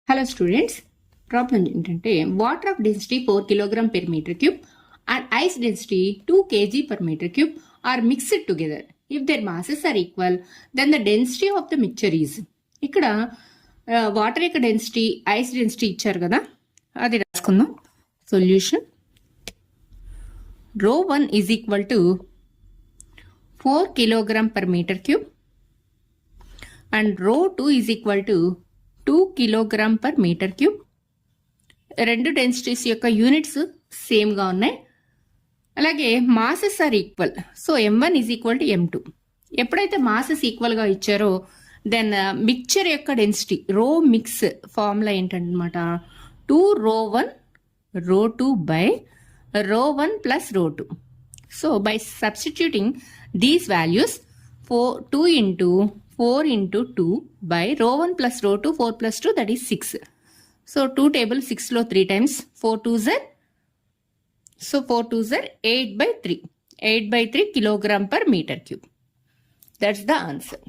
Hello students, problem ఏంటంటే water of density 4 kilogram per meter cube and ice density 2 kg per meter cube are mixed together. If their masses are equal, then the density of the mixture is. ఇక్కడ water యొక్క density, ice density ఇచ్చారు కదా, అది రాసుకుందాం. Solution ρ1 is equal to 4 kilogram per meter cube and ρ2 is equal to 2 kilogram per metre cube. రెండు densities యొక్క units సేమ్గా ఉన్నాయి. అలాగే masses are equal. So m1 is equal to m2. ఎప్పుడైతే మాసెస్ ఈక్వల్గా ఇచ్చారో దెన్ మిక్చర్ యొక్క డెన్సిటీ రో మిక్స్ ఫార్ములా ఏంటన్నమాట, 2ρ1 ρ2 by ρ1 plus ρ2. So by substituting these values 2 into 4 into 2 by ρ1 plus ρ2, 4 plus 2, that is 6. So 2 table 6 లో 3 times 4 2s are, so 4 2s are 8/3 kilogram per meter cube. That's the answer.